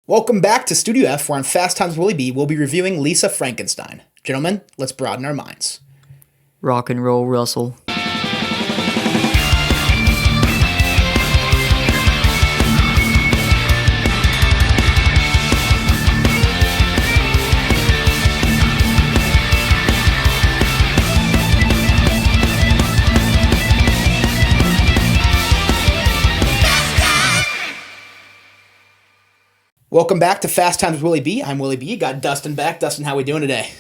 Welcome back to Studio F, where on Fast Times Willy B, we'll be reviewing Lisa Frankenstein. Gentlemen, let's broaden our minds. Rock and roll Russell. Welcome back to Fast Times Willy B. I'm Willy B. Got Dustin back. Dustin, how we doing today?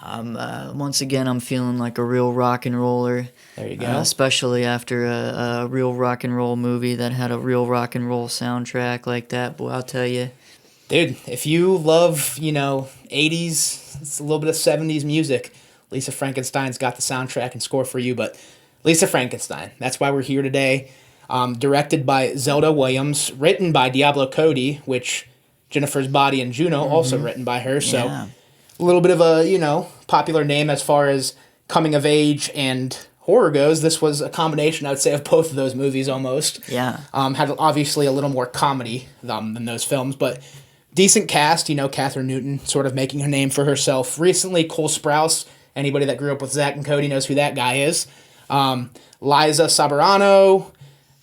Once again, I'm feeling like a real rock and roller. There you go. Especially after a real rock and roll movie that had a real rock and roll soundtrack like that. Boy, I'll tell you. Dude, if you love, 80s, it's a little bit of 70s music, Lisa Frankenstein's got the soundtrack and score for you. But Lisa Frankenstein, that's why we're here today. Directed by Zelda Williams, written by Diablo Cody, which Jennifer's Body and Juno, also written by her. So Yeah. a little bit of a, popular name as far as coming of age and horror goes. This was a combination, I would say, of both of those movies almost. Yeah. Had obviously a little more comedy than those films, but decent cast. Catherine Newton sort of making her name for herself. Recently, Cole Sprouse, anybody that grew up with Zach and Cody knows who that guy is. Liza Soberano,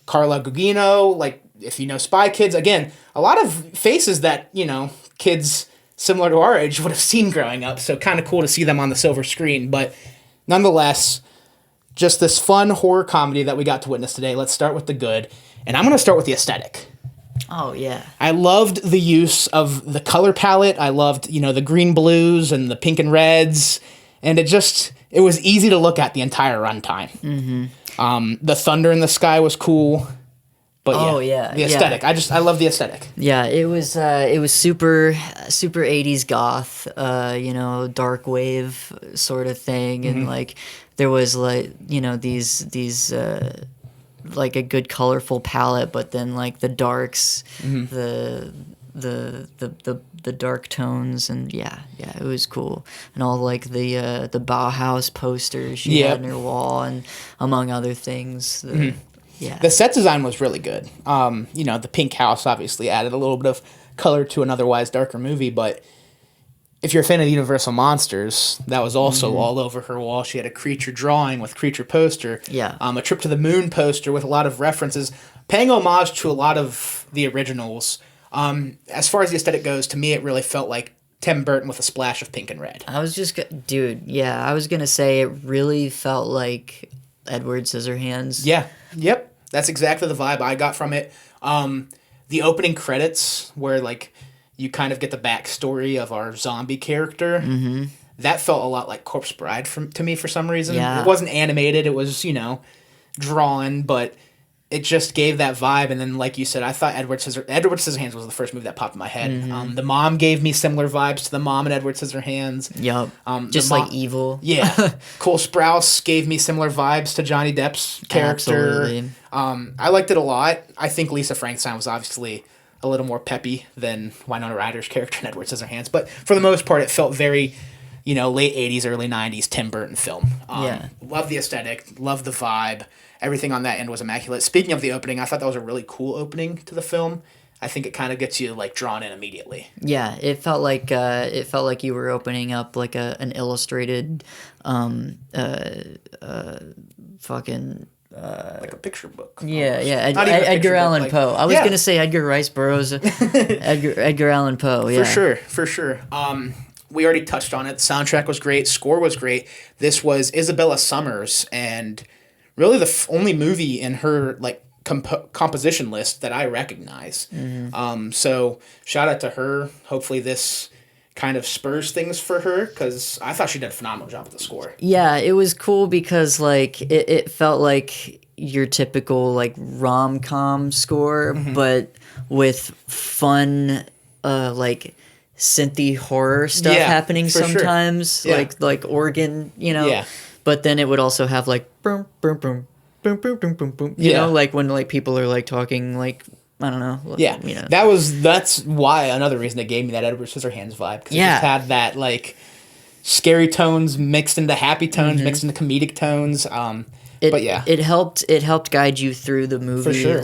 Carla Gugino, if you know Spy Kids. Again, a lot of faces that, kids similar to our age would have seen growing up, so kind of cool to see them on the silver screen. But nonetheless, just this fun horror comedy that we got to witness today. Let's start with the good, and I'm going to start with the aesthetic. Oh, yeah. I loved the use of the color palette. I loved, the green blues and the pink and reds, and it was easy to look at the entire runtime. Mm-hmm. The thunder in the sky was cool. But the aesthetic. Yeah. I love the aesthetic. Yeah, it was super 80s goth, dark wave sort of thing, and there was these like a good colorful palette, but then the darks, the dark tones, and it was cool, and all the Bauhaus posters she had on her wall, and among other things. Yeah. The set design was really good. The pink house obviously added a little bit of color to an otherwise darker movie, but if you're a fan of Universal Monsters, that was also all over her wall. She had a creature drawing with creature poster. Yeah. A Trip to the Moon poster with a lot of references, paying homage to a lot of the originals. As far as the aesthetic goes, to me it really felt like Tim Burton with a splash of pink and red. I was gonna say it really felt like Edward Scissorhands. Yeah. Yep. That's exactly the vibe I got from it. The opening credits, where you kind of get the backstory of our zombie character, that felt a lot like Corpse Bride to me for some reason. Yeah. It wasn't animated; it was drawn, but it just gave that vibe. And then, like you said, I thought Edward Scissorhands was the first movie that popped in my head. The Mom gave me similar vibes to the Mom in Edward Scissorhands. Yup. Just like evil. Yeah. Cole Sprouse gave me similar vibes to Johnny Depp's character. Absolutely. I liked it a lot. I think Lisa Frankenstein was obviously a little more peppy than Winona Ryder's character in Edward Scissorhands, but for the most part, it felt very, late 80s, early 90s Tim Burton film. Love the aesthetic, love the vibe. Everything on that end was immaculate. Speaking of the opening, I thought that was a really cool opening to the film. I think it kind of gets you drawn in immediately. Yeah, it felt like you were opening up an illustrated, fucking. Like a picture book. Yeah. Edgar Allan Poe. I was gonna say Edgar Rice Burroughs. Edgar Allan Poe. Yeah. For sure. We already touched on it. The soundtrack was great. Score was great. This was Isabella Summers, and really the only movie in her composition list that I recognize. So shout out to her. Hopefully this kind of spurs things for her, because I thought she did a phenomenal job with the score. Yeah, it was cool because it felt like your typical rom-com score, but with fun synthy horror stuff happening sometimes, sure. like organ, Yeah. But then it would also have boom boom boom boom boom boom boom boom. You know, when people are talking I don't know. Yeah. That's why another reason it gave me that Edward Scissorhands vibe, because it just had that scary tones mixed into happy tones, mixed into comedic tones. It helped guide you through the movie. For sure.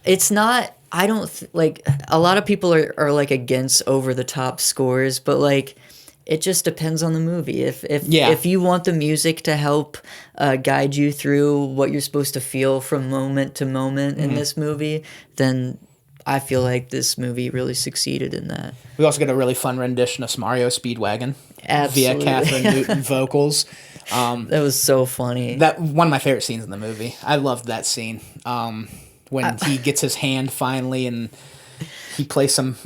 It's not. I don't like. A lot of people are like against over the top scores, but like it just depends on the movie. If you want the music to help guide you through what you're supposed to feel from moment to moment in this movie, then I feel like this movie really succeeded in that. We also get a really fun rendition of Mario Speedwagon Absolutely. via Catherine Newton vocals. That was so funny. That one of my favorite scenes in the movie. I loved that scene. When he gets his hand finally and he plays some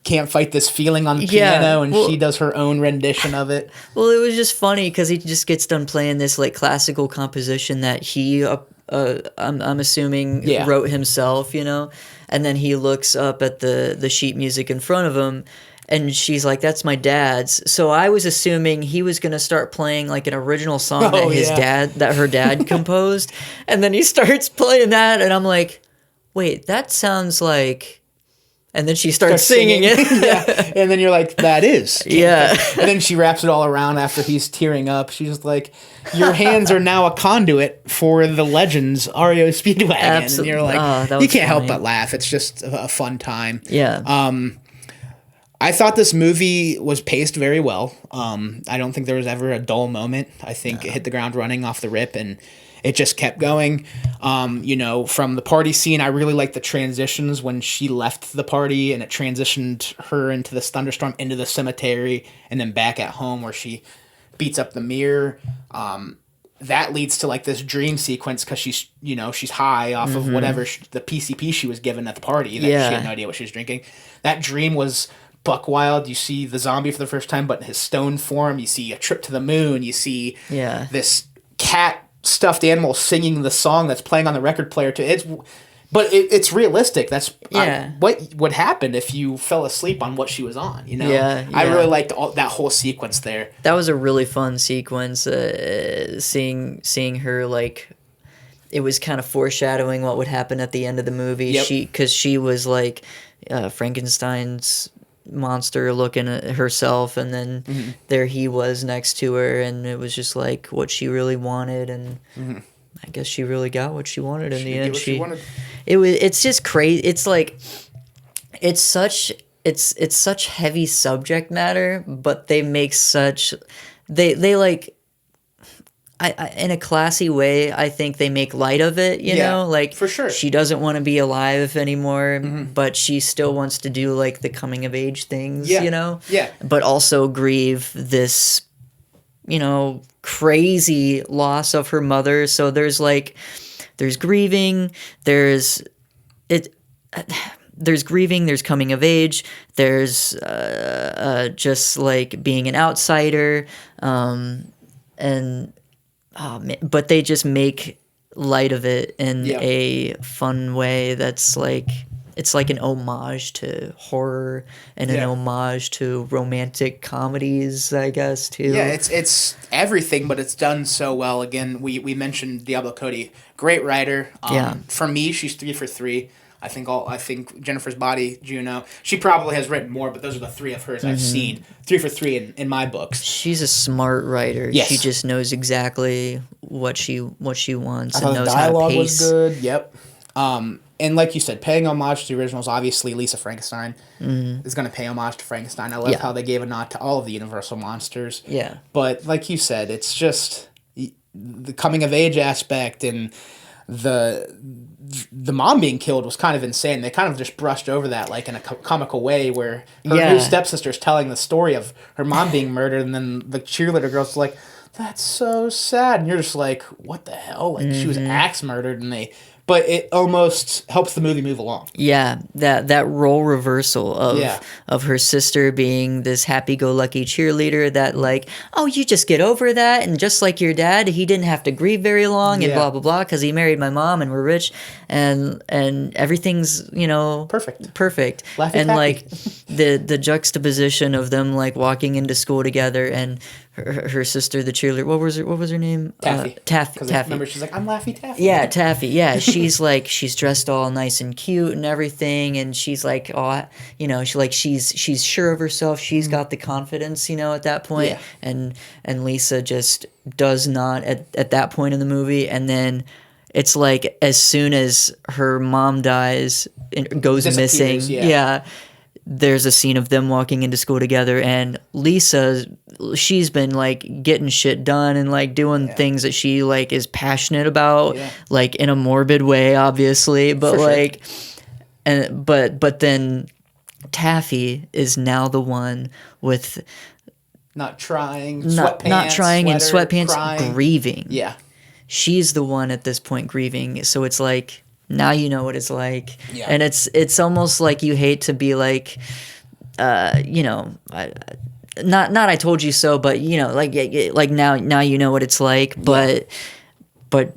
Can't Fight This Feeling on the piano, and she does her own rendition of it. Well, it was just funny because he just gets done playing this like classical composition that he I'm assuming wrote himself, you know, and then he looks up at the sheet music in front of him. And she's like, "That's my dad's." So I was assuming he was gonna start playing like an original song that her dad composed, and then he starts playing that, and I'm like, "Wait, that sounds like." And then she starts singing it. Yeah, and then you're like, "That is." Yeah. And then she wraps it all around after he's tearing up. She's like, "Your hands are now a conduit for the Legends REO Speedwagon," and you're like, you can't help but laugh. It's just a fun time. Yeah. I thought this movie was paced very well. I don't think there was ever a dull moment. I think it hit the ground running off the rip, and it just kept going. You know, from the party scene, I really liked the transitions when she left the party and it transitioned her into this thunderstorm, into the cemetery, and then back at home where she beats up the mirror. That leads to like this dream sequence because she's high off of whatever the PCP she was given at the party that she had no idea what she was drinking. That dream was buck wild. You see the zombie for the first time, but in his stone form. You see a trip to the moon. You see this cat stuffed animal singing the song that's playing on the record player too. It's realistic. That's what would happen if you fell asleep on what she was on. You know, I really liked that whole sequence there. That was a really fun sequence. Seeing her like. It was kind of foreshadowing what would happen at the end of the movie. Because she was like Frankenstein's monster looking at herself, and then there he was next to her, and it was just like what she really wanted, and I guess she really got what she wanted in the end. It's just crazy. It's like it's such heavy subject matter, but they make such they like in a classy way, I think they make light of it, you know? Like, for sure. She doesn't want to be alive anymore, but she still wants to do, like, the coming-of-age things, you know? Yeah. But also grieve this, you know, crazy loss of her mother. So there's grieving, there's grieving, there's coming of age, there's just, like, being an outsider, and... but they just make light of it in a fun way that's like it's like an homage to horror and an homage to romantic comedies, I guess, too. Yeah, it's everything, but it's done so well. Again, we mentioned Diablo Cody, great writer. For me, she's 3 for 3. I think Jennifer's Body, Juno. She probably has written more, but those are the 3 of hers I've seen. 3 for 3 in my books. She's a smart writer. Yes. She just knows exactly what she wants and knows the how to dialogue pace. was good. Yep. And like you said, paying homage to the originals, obviously Lisa Frankenstein is going to pay homage to Frankenstein. I love how they gave a nod to all of the Universal monsters. Yeah. But like you said, it's just the coming of age aspect, and the mom being killed was kind of insane. They kind of just brushed over that like in a comical way, where her new stepsister's telling the story of her mom being murdered, and then the cheerleader girl's like, "That's so sad," and you're just like, "What the hell?" Like she was axe murdered, but it almost helps the movie move along. Yeah, that role reversal of her sister being this happy-go-lucky cheerleader that like, oh, you just get over that, and just like your dad, he didn't have to grieve very long, and blah blah blah, because he married my mom and we're rich, and everything's, you know, perfect, Laffy and taffy. like the juxtaposition of them like walking into school together, and her sister, the cheerleader, what was her name? Taffy. Taffy. Remember, she's like, "I'm Laffy Taffy." Yeah, Taffy. Yeah, she's dressed all nice and cute and everything, and she's like, oh, you know, she's sure of herself. She's got the confidence, you know, at that point. And Lisa just does not at that point in the movie, and then it's like as soon as her mom dies and goes missing, Disappears, yeah. there's a scene of them walking into school together, and Lisa, she's been like getting shit done and like doing things that she like is passionate about, like in a morbid way, obviously, but For like, and but then Taffy is now the one with not trying, in sweater, sweatpants, crying. grieving. Yeah. She's the one at this point grieving. So it's like, now you know what it's like. Yeah. And it's almost like you hate to be like, you know, not I told you so, but you know, like now you know what it's like. But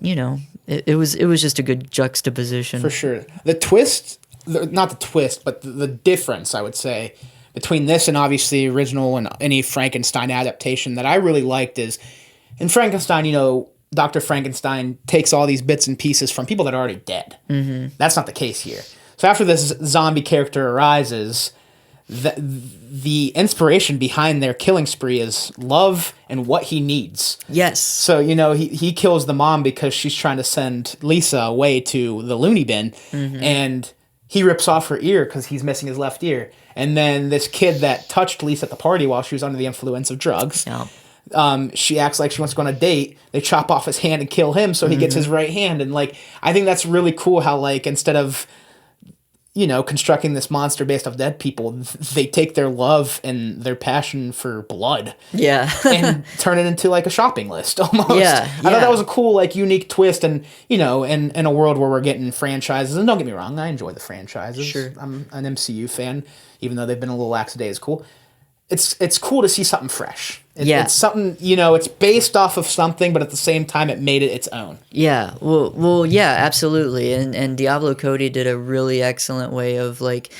you know, it was just a good juxtaposition. For sure. The twist, not the twist, but the difference, I would say, between this and obviously the original and any Frankenstein adaptation that I really liked is, in Frankenstein, you know, Dr. Frankenstein takes all these bits and pieces from people that are already dead. Mm-hmm. That's not the case here. So after this zombie character arises, the inspiration behind their killing spree is love and what he needs. Yes. So, you know, he kills the mom because she's trying to send Lisa away to the loony bin, and he rips off her ear because he's missing his left ear. And then this kid that touched Lisa at the party while she was under the influence of drugs, she acts like she wants to go on a date. They chop off his hand and kill him so he gets his right hand. And, like, I think that's really cool how, like, instead of, you know, constructing this monster based off dead people, they take their love and their passion for blood and turn it into, like, a shopping list almost. I thought that was a cool, like, unique twist. And, you know, in a world where we're getting franchises, and don't get me wrong, I enjoy the franchises. Sure. I'm an MCU fan, even though they've been a little lackadaisical. It's cool to see something fresh. It's something, you know, it's based off of something, but at the same time, it made it its own. Yeah. Well, yeah, absolutely. And Diablo Cody did a really excellent way of like,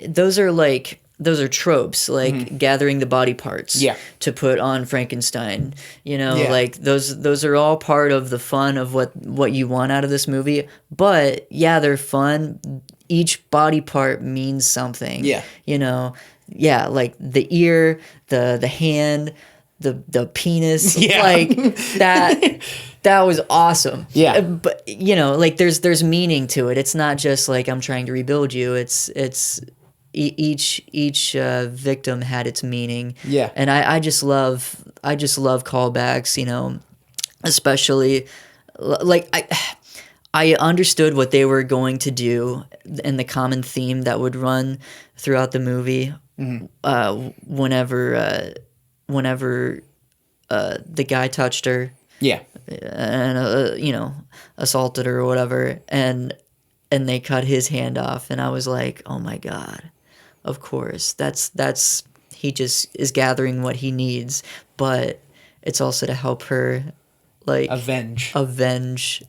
those are tropes, like gathering the body parts to put on Frankenstein. You know, like those are all part of the fun of what you want out of this movie. But yeah, they're fun. Each body part means something. Yeah. You know, like the ear, the hand, the penis, like that was awesome. Yeah. But you know, like there's meaning to it. It's not just like I'm trying to rebuild you. It's each victim had its meaning. Yeah. And I just love callbacks, you know, especially like I understood what they were going to do and the common theme that would run throughout the movie. Whenever the guy touched her, and you know, assaulted her or whatever, and they cut his hand off, and I was like, oh my god, of course, that's he just is gathering what he needs, but it's also to help her, like avenge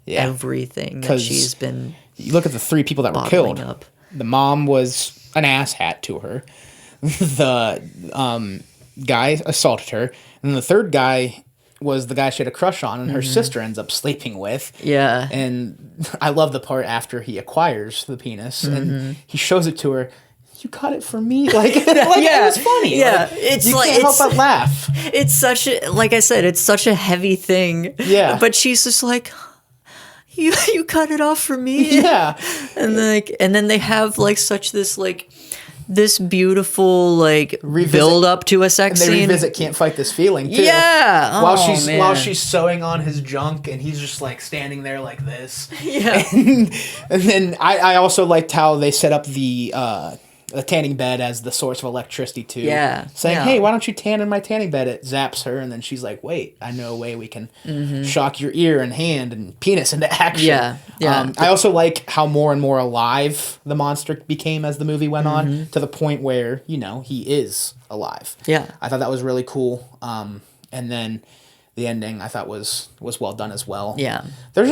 everything that she's been. You look at the three people that were killed. The mom was an asshat to her. The guy assaulted her, and then the third guy was the guy she had a crush on, and her sister ends up sleeping with. Yeah. And I love the part after he acquires the penis, and he shows it to her. You got it for me, like it was funny. Yeah, like, you can't help but laugh. It's such a, like I said, it's such a heavy thing. Yeah. But she's just like, you cut it off for me. Yeah. And then they have like such this like. This beautiful like build up to a sex scene. And they revisit "Can't Fight This Feeling" too. Yeah, while she's sewing on his junk, and he's just like standing there like this. Yeah, and then I also liked how they set up the tanning bed as the source of electricity too. Yeah, saying, "Hey, why don't you tan in my tanning bed?" It zaps her, and then she's like, "Wait, I know a way we can shock your ear and hand and penis into action." Yeah, yeah. I also like how more and more alive the monster became as the movie went on, to the point where, you know, he is alive. Yeah, I thought that was really cool. And then the ending I thought was well done as well. Yeah. There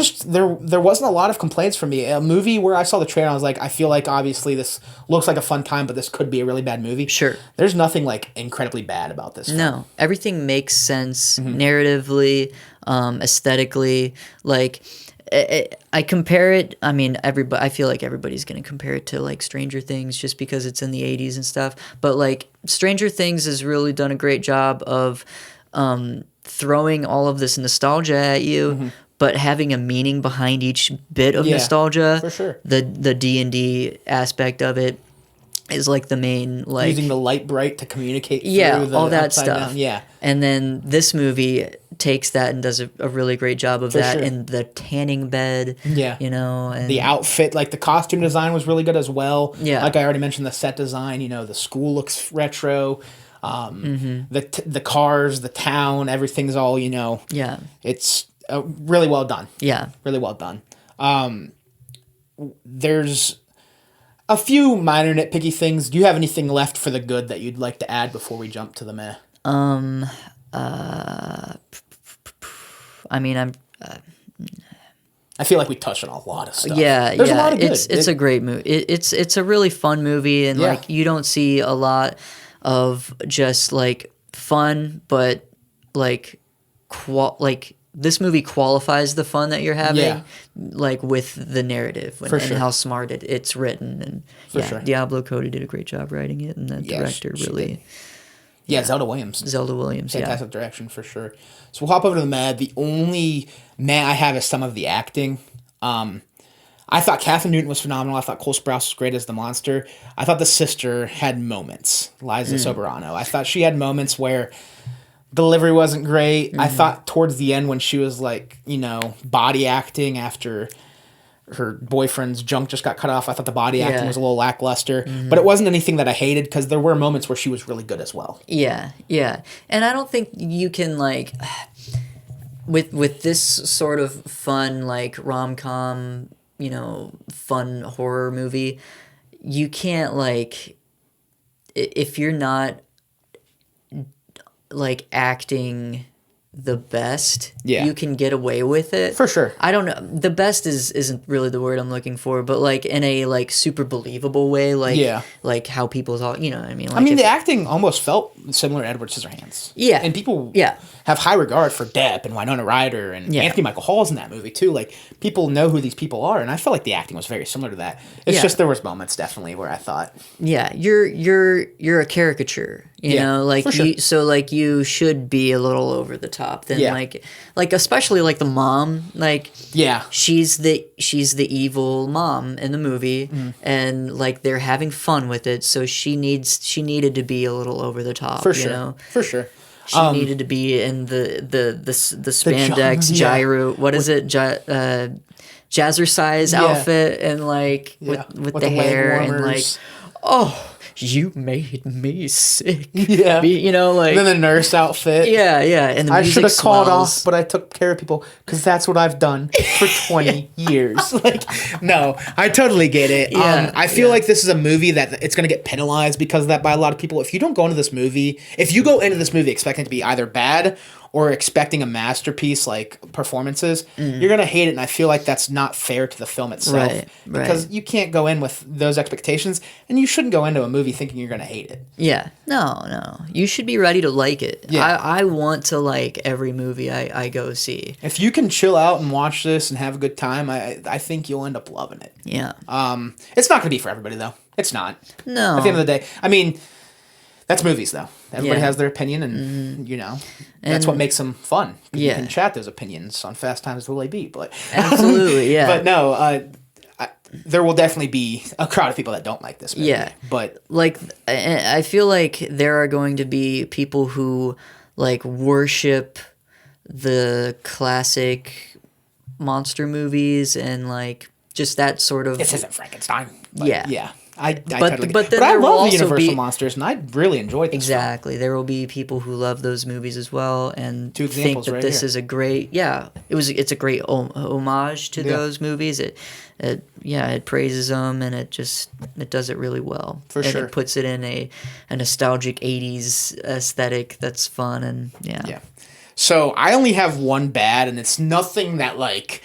wasn't a lot of complaints from me. A movie where I saw the trailer, I was like, I feel like obviously this looks like a fun time, but this could be a really bad movie. Sure. There's nothing like incredibly bad about this film. No. Everything makes sense narratively, aesthetically. Like I compare it, I mean, I feel like everybody's going to compare it to like Stranger Things just because it's in the 80s and stuff. But like Stranger Things has really done a great job of throwing all of this nostalgia at you, but having a meaning behind each bit of nostalgia. For sure. The D&D aspect of it is like the main, like using the light bright to communicate through the all that upside stuff. down. Yeah. And then this movie takes that and does a really great job of that. sure. And the tanning bed. Yeah. You know, and The outfit, like the costume design was really good as well. Yeah. Like I already mentioned, the set design, you know, the school looks retro. The cars, the town, everything's all, you know. Yeah. It's really well done. Yeah. Really well done. There's a few minor nitpicky things. Do you have anything left for the good that you'd like to add before we jump to the meh? I mean, I feel like we touched on a lot of stuff. yeah, There's yeah. a lot of good. It's a great movie. It's a really fun movie, and Yeah. like you don't see a lot of just like fun, but like this movie qualifies the fun that you're having, Yeah. like with the narrative and, For and sure. how smart it's written, and sure. Diablo Cody did a great job writing it, and the director she really did. Yeah, Zelda Williams. Zelda Williams, Fantastic direction for sure. So we'll hop over to the meh. The only meh I have is some of the acting. I thought Katherine Newton was phenomenal. I thought Cole Sprouse was great as the monster. I thought the sister had moments, Liza Soberano. I thought she had moments where delivery wasn't great. I thought towards the end when she was like, you know, body acting after her boyfriend's junk just got cut off, I thought the body acting was a little lackluster. But it wasn't anything that I hated because there were moments where she was really good as well. Yeah, yeah. And I don't think you can like with this sort of fun like rom-com, you know, fun horror movie, you can't like if you're not like acting the best, you can get away with it. For sure. I don't know. The best isn't really the word I'm looking for, but like in a like super believable way, like like how people talk, you know what I mean? Like the acting almost felt similar to Edward Scissorhands. Yeah. And people Yeah. have high regard for Depp and Winona Ryder and Anthony Michael Hall's in that movie too. Like people know who these people are, and I felt like the acting was very similar to that. It's just there was moments definitely where I thought, you're a caricature, you know, like for sure. you should be a little over the top. Then like especially like the mom, like she's the evil mom in the movie, and like they're having fun with it, so she needed to be a little over the top. For you sure. know? For sure. She needed to be in the spandex gyro. What is it? Jazzercise outfit, and like with the hair and like, oh, you made me sick. Yeah. You know, like. And then the nurse outfit. Yeah, yeah. And the I music should have called swells. off, but I took care of people because that's what I've done for 20 years. Like, no, I totally get it. Yeah, I feel like this is a movie that it's going to get penalized because of that by a lot of people. If you don't go into this movie, if you go into this movie expecting it to be either bad or expecting a masterpiece like performances, you're going to hate it. And I feel like that's not fair to the film itself. Right. Because you can't go in with those expectations, and you shouldn't go into a movie thinking you're going to hate it. Yeah. No. You should be ready to like it. Yeah. I want to like every movie I go see. If you can chill out and watch this and have a good time, I think you'll end up loving it. Yeah. It's not going to be for everybody, though. It's not. No. At the end of the day, I mean, that's movies, though. Everybody Yeah. has their opinion, and you know, that's what makes them fun. You Yeah. can chat those opinions on Fast Times at Willy. But Absolutely, yeah. But no, there will definitely be a crowd of people that don't like this movie. Yeah. But Like, I feel like there are going to be people who like worship the classic monster movies and like just that sort of. this isn't Frankenstein. But Yeah. I But totally then but I there will love the also Universal be- monsters, and I really enjoyed this. Exactly. There will be people who love those movies as well and Two think examples that right this here. is a great it's a great homage to those movies. It praises them, and it does it really well. For and sure. it puts it in a nostalgic 80s aesthetic that's fun, and Yeah. So I only have one bad, and it's nothing that like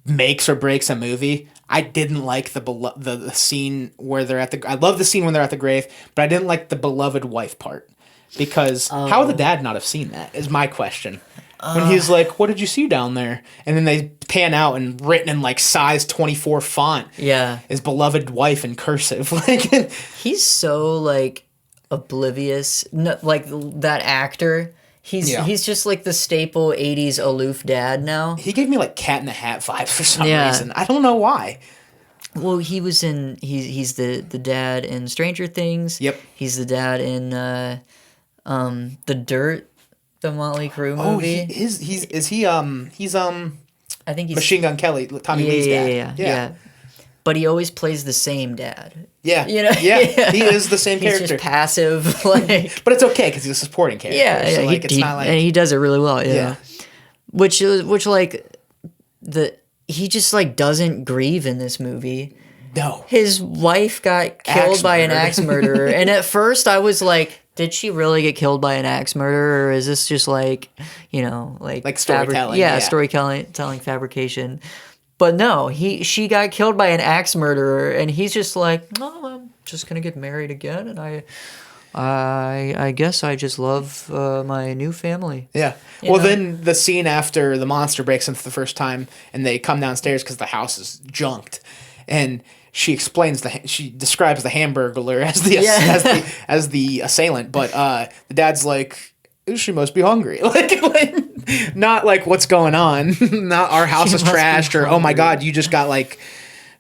makes or breaks a movie. I didn't like the scene where they're at the. I love the scene when they're at the grave, but I didn't like the beloved wife part because how would the dad not have seen that? Is my question. When he's like, "What did you see down there?" and then they pan out and written in like size 24 font. Yeah. His beloved wife in cursive. Like He's so like oblivious. No, like that actor. He's just like the staple '80s aloof dad now. He gave me like Cat in the Hat vibes for some Yeah. reason. I don't know why. Well, he's the dad in Stranger Things. Yep. He's the dad in The Dirt, the Motley Crue Oh, movie. he's I think he's Machine Gun Kelly, Tommy Lee's dad. yeah. But he always plays the same dad. Yeah. You know? Yeah. He is the same He's character. just passive, like. But it's okay because he's a supporting character. Yeah, So, yeah. like, it's not like. And he does it really well. Yeah. Yeah. Which like he just like doesn't grieve in this movie. No. His wife got killed by an axe murderer, and at first I was like, did she really get killed by an axe murderer, or is this just like, like storytelling? Storytelling fabrication? But no, she got killed by an axe murderer, and he's just like, no, I'm just gonna get married again, and I guess I just love my new family. Yeah. Well, then the scene after the monster breaks in for the first time, and they come downstairs because the house is junked, and she describes the Hamburglar as the assailant, but the dad's like, she must be hungry. like not like what's going on, not our house is trashed, or oh my god, you just got like.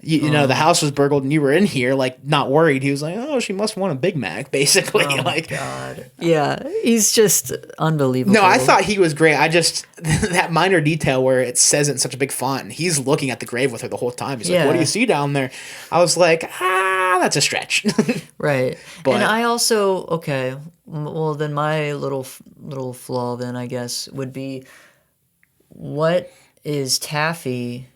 You know, the house was burgled and you were in here, like, not worried. He was like, oh, she must want a Big Mac, basically. Oh, like, God. Yeah, he's just unbelievable. No, I thought he was great. I just, that minor detail where it says it in such a big font, and he's looking at the grave with her the whole time. He's like, what do you see down there? I was like, that's a stretch. Right. But, and I also, okay, well, then my little flaw then, I guess, would be, what is Taffy,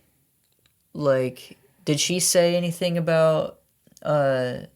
like... Did she say anything about what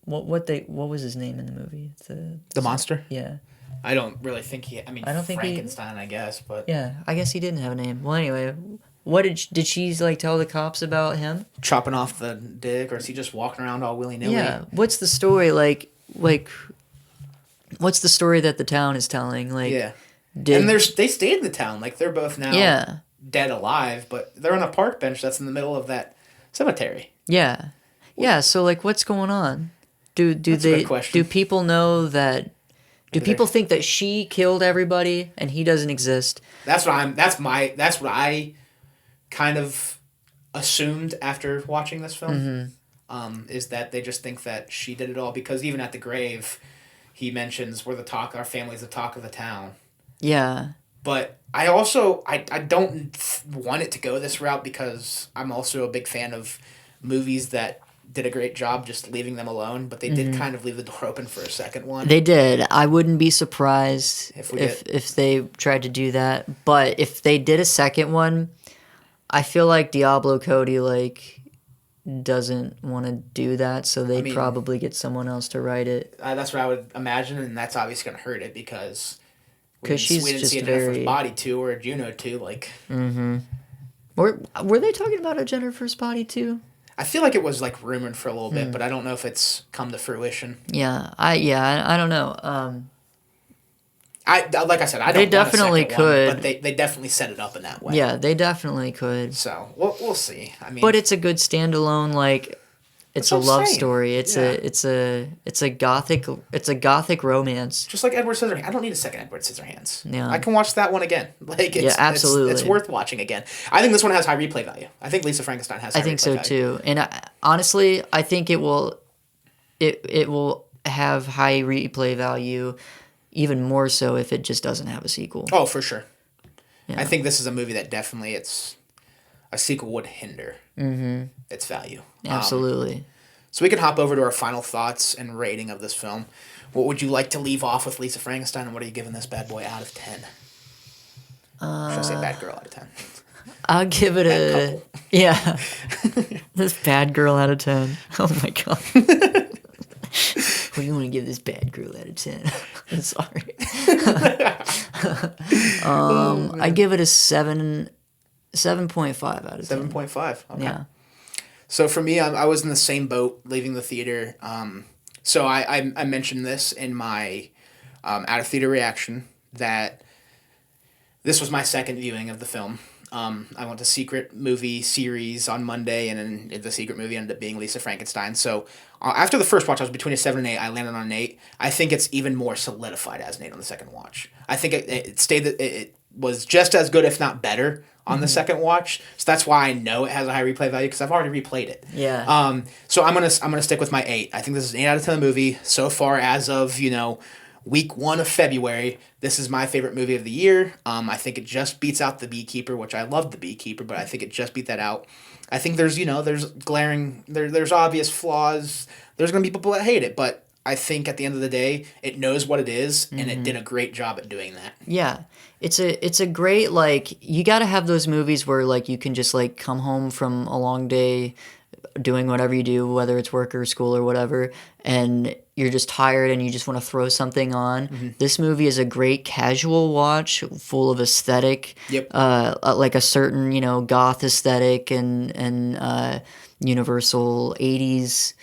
was his name in the movie? The monster? Yeah. I don't really think I don't think Frankenstein, I guess, but yeah, I guess he didn't have a name. Well, anyway, what did she like tell the cops about him? Chopping off the dick, or is he just walking around all willy-nilly? Yeah. What's the story like what's the story that the town is telling? Like, yeah. And they stayed in the town, like they're both now dead alive, but they're on a park bench that's in the middle of that cemetery. Yeah. Yeah, so like what's going on? Do people know that people think that she killed everybody and he doesn't exist? That's what I kind of assumed after watching this film. Mm-hmm. Is that they just think that she did it all, because even at the grave he mentions our family's the talk of the town. Yeah. But I also, I don't want it to go this route, because I'm also a big fan of movies that did a great job just leaving them alone, but they did kind of leave the door open for a second one. They did. I wouldn't be surprised if they tried to do that. But if they did a second one, I feel like Diablo Cody doesn't want to do that, so they'd probably get someone else to write it. That's what I would imagine, and that's obviously going to hurt it, because... She's we didn't just see a Jennifer's Body 2 or a Juno 2, like... Mm-hmm. Were they talking about a Jennifer's Body 2? I feel like it was, like, rumored for a little bit, but I don't know if it's come to fruition. Yeah, I don't know. Like I said, I don't they definitely want a second could, one, but they definitely set it up in that way. Yeah, they definitely could. So, we'll see. But it's a good standalone, like... It's a love story. It's a gothic romance. Just like Edward Scissorhands. I don't need a second Edward Scissorhands. Yeah. I can watch that one again. Absolutely. It's worth watching again. I think this one has high replay value. I think Lisa Frankenstein has high replay value. I think so too. And honestly, I think it will have high replay value even more so if it just doesn't have a sequel. Oh, for sure. Yeah. I think this is a movie that definitely a sequel would hinder its value. Absolutely. So we can hop over to our final thoughts and rating of this film. What would you like to leave off with Lisa Frankenstein, and what are you giving this bad boy out of 10? Should I say bad girl out of 10? I'll give it this bad girl out of 10. Oh my god. What do you want to give this bad girl out of 10? I'm sorry. I give it a 7.5 out of 10. 7.5. Okay. Yeah. So for me, I was in the same boat leaving the theater. So I mentioned this in my out of theater reaction, that this was my second viewing of the film. I went to secret movie series on Monday, and then the secret movie ended up being Lisa Frankenstein. So after the first watch, I was between a 7 and 8. I landed on an 8. I think it's even more solidified as an 8 on the second watch. I think it stayed that it was just as good, if not better, on the second watch. So that's why I know it has a high replay value, because I've already replayed it. Yeah. So I'm gonna stick with my 8. I think this is an 8 out of 10 movie so far as of week 1 of February. This is my favorite movie of the year. I think it just beats out The Beekeeper, which I love The Beekeeper, but I think it just beat that out. I think there's there's obvious flaws. There's gonna be people that hate it, but I think at the end of the day, it knows what it is, and it did a great job at doing that. Yeah. It's a great, like, you got to have those movies where, like, you can just, like, come home from a long day doing whatever you do, whether it's work or school or whatever, and you're just tired and you just want to throw something on. This movie is a great casual watch, full of aesthetic. Yep. Like a certain, goth aesthetic and universal 80s,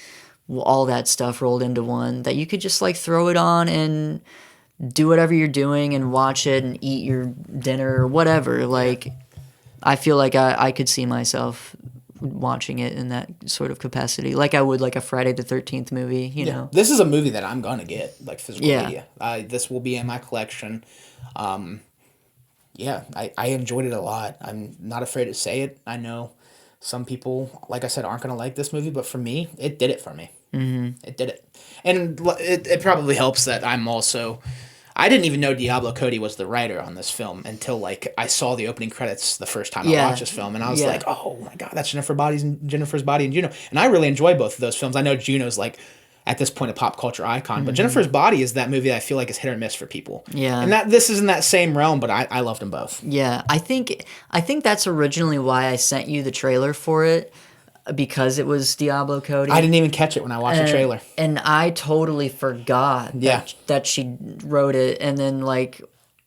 all that stuff rolled into one, that you could just, like, throw it on and do whatever you're doing and watch it and eat your dinner or whatever. Like, I feel like I could see myself watching it in that sort of capacity, like I would like a Friday the 13th movie, you know. This is a movie that I'm gonna get, like, physical media. This will be in my collection. I enjoyed it a lot. I'm not afraid to say it. I know some people, like I said, aren't gonna like this movie, but for me, it did it for me. It did it. And it probably helps that I didn't even know Diablo Cody was the writer on this film until, like, I saw the opening credits the first time I watched this film, and I was like, oh my god, that's Jennifer's Body and Juno. And I really enjoy both of those films. I know Juno's, like, at this point, a pop culture icon, but Jennifer's Body is that movie that I feel like is hit or miss for people. Yeah. And this is in that same realm, but I loved them both. Yeah, I think that's originally why I sent you the trailer for it, because it was Diablo Cody. I didn't even catch it when I watched the trailer. And I totally forgot that she wrote it, and then, like,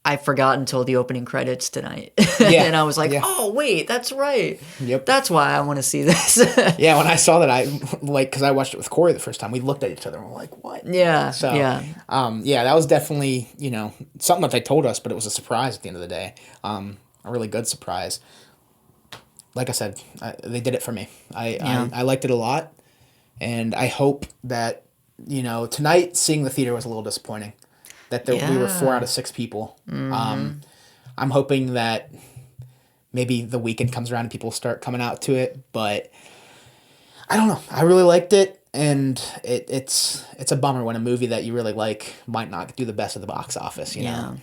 I forgot until the opening credits tonight. And I was like, oh, wait, that's right. Yep. That's why I want to see this. Yeah, when I saw that, because I watched it with Corey the first time, we looked at each other and we're like, what? Yeah, so, that was definitely, something that they told us, but it was a surprise at the end of the day. A really good surprise. Like I said, they did it for me. I liked it a lot, and I hope that, tonight seeing the theater was a little disappointing. That we were 4 out of 6 people. I'm hoping that maybe the weekend comes around and people start coming out to it, but I don't know. I really liked it, and it's a bummer when a movie that you really like might not do the best at the box office. Yeah.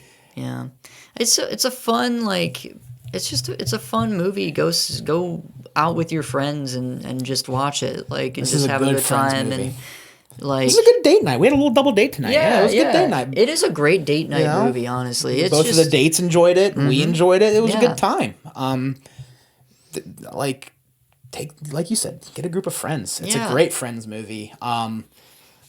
It's a fun, like. It's a fun movie. Go out with your friends and just watch it. Like, and just have a good time. And, like, this is a good date night. We had a little double date tonight. Yeah, it was a good date night. It is a great date night movie, honestly. It's both of the dates enjoyed it. We enjoyed it. It was a good time. Like you said, get a group of friends. It's a great friends movie.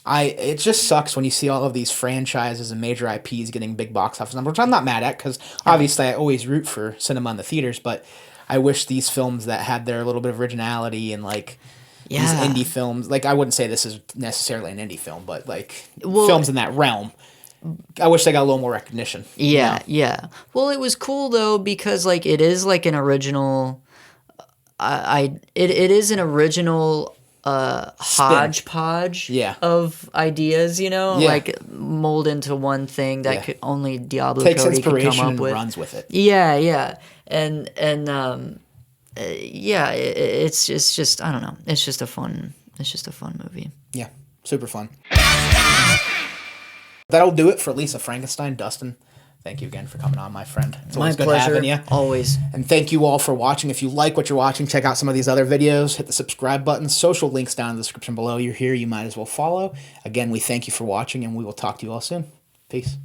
It just sucks when you see all of these franchises and major IPs getting big box office numbers, which I'm not mad at, because obviously I always root for cinema in the theaters, but I wish these films that had their little bit of originality and, like, these indie films, like, I wouldn't say this is necessarily an indie film, but, like, films in that realm, I wish they got a little more recognition. Yeah. Well, it was cool, though, because, like, it is, like, an original... it is an original... hodgepodge of ideas, like, mold into one thing that could only Diablo Cody could come up with. And runs with it. It's just I don't know. It's just a fun movie. Yeah, super fun. That'll do it for Lisa Frankenstein. Dustin, thank you again for coming on, my friend. It's always good having you. Always. And thank you all for watching. If you like what you're watching, check out some of these other videos. Hit the subscribe button. Social links down in the description below. You're here, you might as well follow. Again, we thank you for watching, and we will talk to you all soon. Peace.